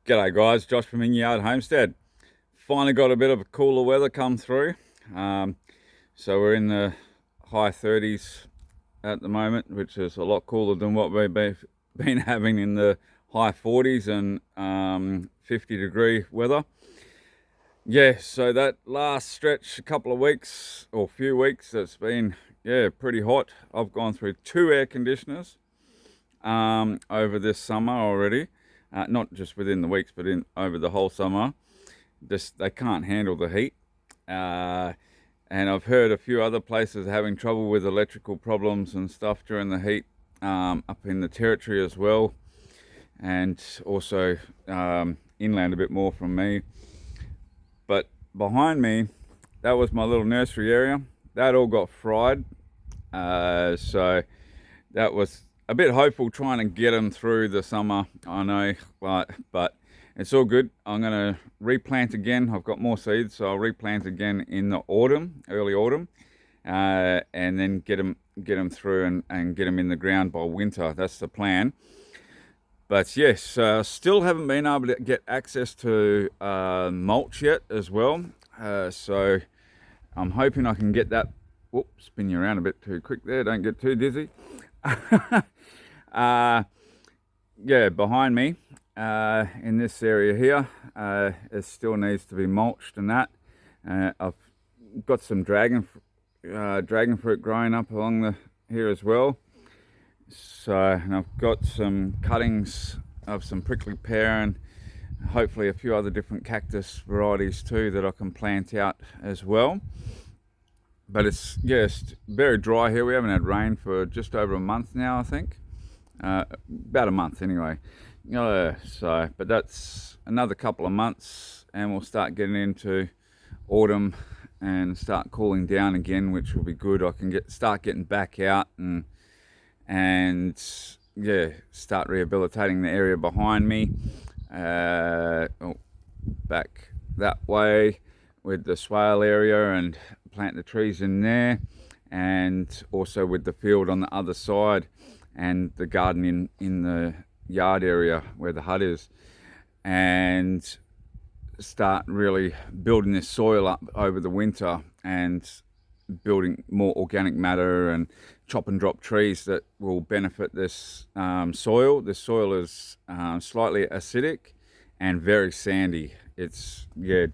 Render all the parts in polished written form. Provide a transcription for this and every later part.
G'day guys, Josh from In Yard Homestead. Finally got a bit of cooler weather come through. So we're in the high 30s at the moment, which is a lot cooler than what we've been having in the high 40s and 50 degree weather. Yeah, so that last stretch, a couple of weeks or few weeks, it's been pretty hot. I've gone through 2 air conditioners over this summer already. Not just within the weeks, but over the whole summer. They can't handle the heat. And I've heard a few other places having trouble with electrical problems and stuff during the heat, up in the territory as well, and also inland a bit more from me. But behind me, that was my little nursery area. That all got fried. So that was a bit hopeful trying to get them through the summer, I know, but it's all good. I'm going to replant again. I've got more seeds, so I'll replant again in the autumn, early autumn, and then get them through and get them in the ground by winter. That's the plan. But yes, still haven't been able to get access to mulch yet as well. So I'm hoping I can get that. Whoop, spin you around a bit too quick there. Don't get too dizzy. Behind me in this area here, it still needs to be mulched and that. I've got some dragon fruit growing up along here as well. So, and I've got some cuttings of some prickly pear and hopefully a few other different cactus varieties too that I can plant out as well. But it's very dry here. We haven't had rain for just over a month now, I think. About a month anyway. But that's another couple of months and we'll start getting into autumn and start cooling down again, which will be good. I can start getting back out and start rehabilitating the area behind me. Back that way with the swale area and plant the trees in there, and also with the field on the other side and the garden in the yard area where the hut is, and start really building this soil up over the winter and building more organic matter and chop and drop trees that will benefit this soil. This soil is slightly acidic and very sandy. It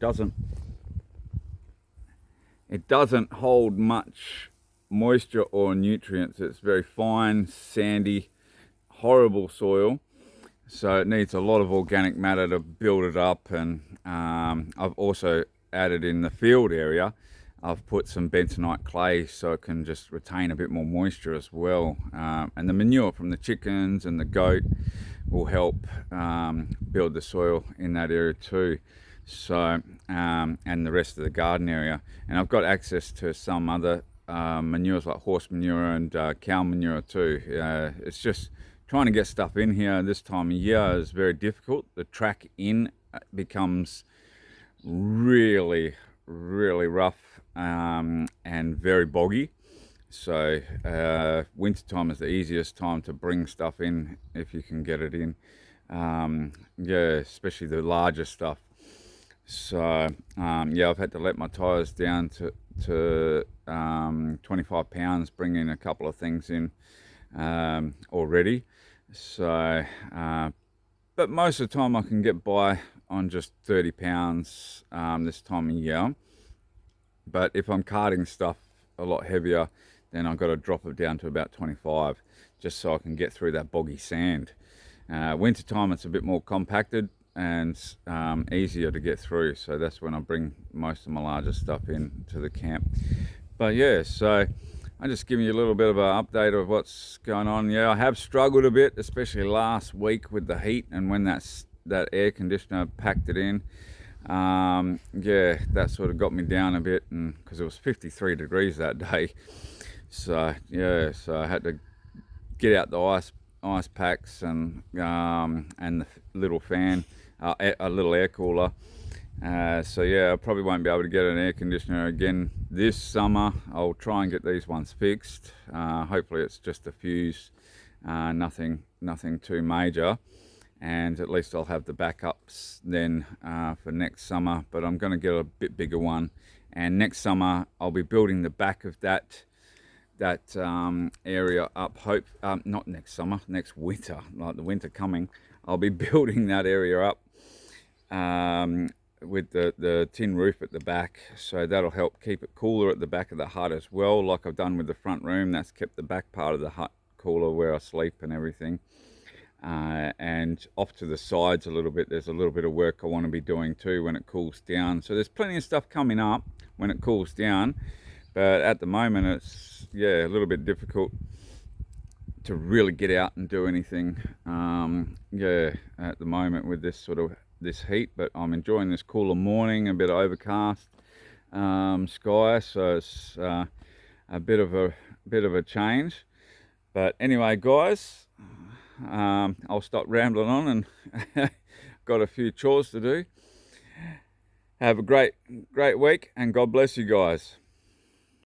doesn't hold much moisture or nutrients. It's very fine, sandy, horrible soil. So it needs a lot of organic matter to build it up. And I've also added in the field area, I've put some bentonite clay so it can just retain a bit more moisture as well. And the manure from the chickens and the goat will help build the soil in that area too. So and the rest of the garden area, and I've got access to some other manures like horse manure and cow manure too. It's just trying to get stuff in here this time of year is very difficult. The track in becomes really rough and very boggy. So wintertime is the easiest time to bring stuff in if you can get it in. Especially the larger stuff. So I've had to let my tires down to 25 pounds, bring in a couple of things in already. So but most of the time I can get by on just 30 pounds this time of year. But if I'm carting stuff a lot heavier, then I've got to drop it down to about 25 just so I can get through that boggy sand. Wintertime it's a bit more compacted and easier to get through, so that's when I bring most of my larger stuff in to the camp. But so I'm just giving you a little bit of an update of what's going on. I have struggled a bit, especially last week with the heat and when that air conditioner packed it in. That sort of got me down a bit, and because it was 53 degrees that day. So I had to get out the ice packs and the little fan, a little air cooler. I probably won't be able to get an air conditioner again this summer. I'll try and get these ones fixed. Hopefully it's just a fuse, nothing too major. and at least I'll have the backups then for next summer. But I'm going to get a bit bigger one, and next summer I'll be building the back of that area up. Not next summer, next winter, like the winter coming, I'll be building that area up with the tin roof at the back, so that'll help keep it cooler at the back of the hut as well, like I've done with the front room. That's kept the back part of the hut cooler where I sleep and everything. And off to the sides a little bit, there's a little bit of work I want to be doing too when it cools down. So there's plenty of stuff coming up when it cools down, but at the moment it's a little bit difficult to really get out and do anything at the moment with this heat. But I'm enjoying this cooler morning, a bit overcast sky, so it's a bit of a change. But anyway, guys, I'll stop rambling on, and got a few chores to do. Have a great week, and God bless you guys.